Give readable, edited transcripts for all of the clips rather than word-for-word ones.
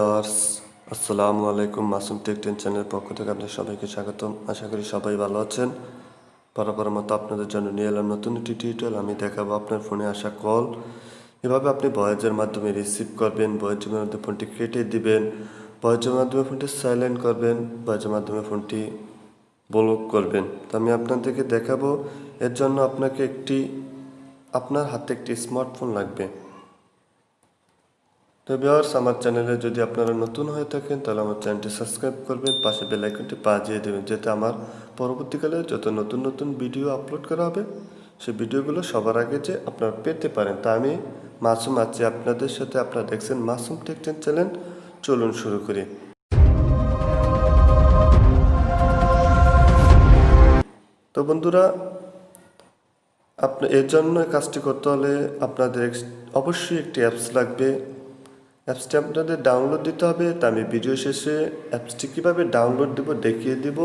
Viewers, আসসালামু আলাইকুম। Masum take 10 চ্যানেলের পক্ষ থেকে আপনাদের সবাইকে স্বাগতম। আশা করি সবাই ভালো আছেন। বরাবর মতো আপনাদের জন্য নিয়ে এলাম নতুন একটি টিউটোরিয়াল। আমি দেখাবো আপনার ফোনে আসা কল এভাবে আপনি ভয়েসের মাধ্যমে রিসিভ করবেন, ভয়েসের মাধ্যমে ফোনটি কেটে দিবেন, ভয়েসের মাধ্যমে ফোনটি সাইলেন্ট করবেন, ভয়েসের মাধ্যমে ফোনটি ব্লক করবেন। তো আমি আপনাদেরকে দেখাবো। এর জন্য আপনাকে আপনার হাতে একটি স্মার্টফোন লাগবে। তো ভিউয়ার্স, আমার চ্যানেলে যদি আপনারা নতুন হয়ে থাকেন তাহলে আমার চ্যানেলটি সাবস্ক্রাইব করবেন, পাশে বেল আইকনটি বাজিয়ে দেবেন, যাতে আমার পরবর্তীকালে যত নতুন নতুন ভিডিও আপলোড করা হবে সেই ভিডিওগুলো সবার আগে যে আপনারা পেতে পারেন। তা আমি মাসুম আছি আপনাদের সাথে। আপনারা দেখছেন মাসুম টেক 10 চ্যানেল। চলুন শুরু করি। তো বন্ধুরা, এর জন্য কাজটি করতে হলে আপনাদের অবশ্যই একটি অ্যাপস লাগবে। অ্যাপসটি আপনাদের ডাউনলোড দিতে হবে। তা আমি ভিডিও শেষে অ্যাপসটি কীভাবে ডাউনলোড দেব দেখিয়ে দিব।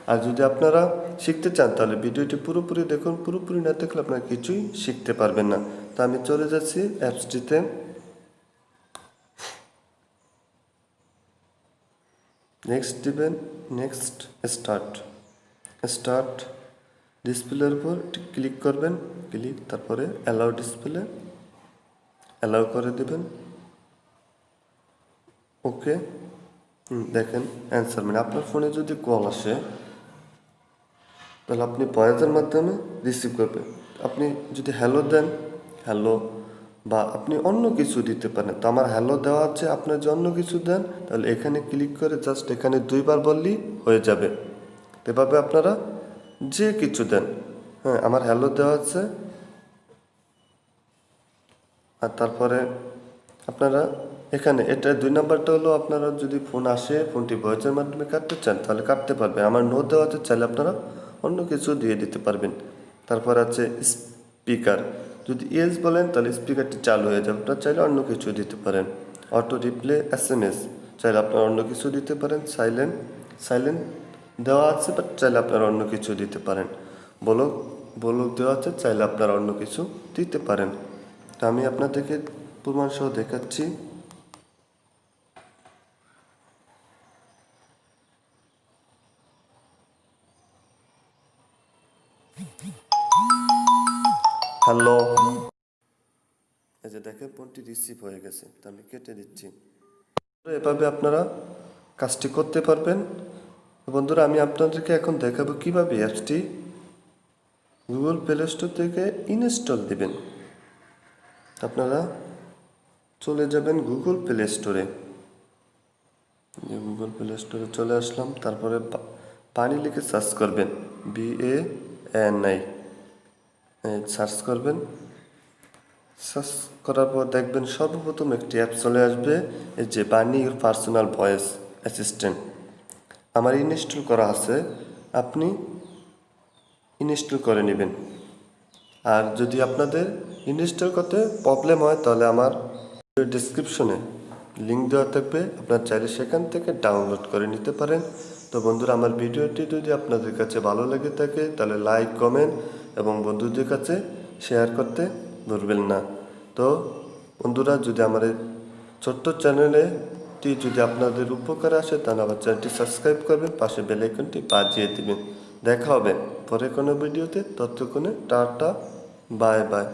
আর যদি আপনারা শিখতে চান তাহলে ভিডিওটি পুরোপুরি দেখুন। পুরোপুরি না দেখলে আপনারা কিছুই শিখতে পারবেন না। তা আমি চলে যাচ্ছি অ্যাপসটিতে। নেক্সট দিবেন, নেক্সট স্টার্ট ডিসপ্লের উপর ক্লিক করবেন, তারপরে অ্যালাউ ডিসপ্লে অ্যালাউ করে দেবেন। ওকে, দেখেন অ্যান্সার মানে আপনার ফোনে যদি কল আসে তাহলে আপনি ভয়েসের মাধ্যমে রিসিভ করবেন। আপনি যদি হ্যালো দেন, হ্যালো, বা আপনি অন্য কিছু দিতে পারেন। তো আমার হ্যালো দেওয়া আছে, আপনি যদি অন্য কিছু দেন তাহলে এখানে ক্লিক করে জাস্ট এখানে 2বার বললেই হয়ে যাবে। এভাবে আপনারা যে কিছু দেন। হ্যাঁ, আমার হ্যালো দেওয়া আছে। আর তারপরে আপনারা এখানে এটা 2 নাম্বারটা হলো, আপনারা যদি ফোন আসে ফোনটি ভয়েসের মাধ্যমে কাটতে চান তাহলে কাটতে পারবেন। আমার নো দেওয়া আছে, চাইলে আপনারা অন্য কিছু দিয়ে দিতে পারবেন। তারপর আছে স্পিকার, যদি ইয়েস বলেন তাহলে স্পিকারটি চালু হয়ে যাবে, আপনারা চাইলে অন্য কিছু দিতে পারেন। অটো রিপ্লে SMS, চাইলে আপনারা অন্য কিছু দিতে পারেন। সাইলেন্ট দেওয়া আছে, বাট চাইলে আপনারা অন্য কিছু দিতে পারেন। বলক দেওয়া আছে, চাইলে আপনারা অন্য কিছু দিতে পারেন। তো আমি আপনাদেরকে প্রমাণ সহ দেখাচ্ছি। হ্যালো, এই যে দেখেন ফোনটি রিসিভ হয়ে গেছে। তো আমি কেটে দিচ্ছি। এভাবে আপনারা কাজটি করতে পারবেন। বন্ধুরা, আমি আপনাদেরকে এখন দেখাবো কিভাবে অ্যাপসটি গুগল প্লে স্টোর থেকে ইনস্টল দিবেন। আপনারা চলে যাবেন গুগল প্লে স্টোরে। গুগল প্লে স্টোরে চলে আসলাম। তারপরে পানি লিখে সার্চ করবেন, BANI সার্চ করবেন। সার্চ করার পর দেখবেন সর্বপ্রথম একটি অ্যাপ চলে আসবে, এই যে বানি ইউর পার্সোনাল ভয়েস অ্যাসিস্ট্যান্ট। আমার ইনস্টল করা আছে, আপনি ইনস্টল করে নেবেন। আর যদি আপনাদের ইনস্টল করতে প্রবলেম হয় তাহলে আমার ডেসক্রিপশনে লিঙ্ক দেওয়া থাকবে, আপনার চাইলে সেখান থেকে ডাউনলোড করে নিতে পারেন। তো বন্ধুরা, আমার ভিডিওটি যদি আপনাদের কাছে ভালো লেগে থাকে তাহলে লাইক, কমেন্ট এবং বন্ধুদের কাছে শেয়ার করতে ভুলবেন না। তো বন্ধুরা, যদি আমার এই ছোট্ট চ্যানেলটি যদি আপনাদের উপকারে আসে তাহলে আমার চ্যানেলটি সাবস্ক্রাইব করবেন, পাশে বেল আইকনটি বাজিয়ে দিবেন। দেখা হবে পরে কোনো ভিডিওতে। ততক্ষণে টাটা, বাই বাই।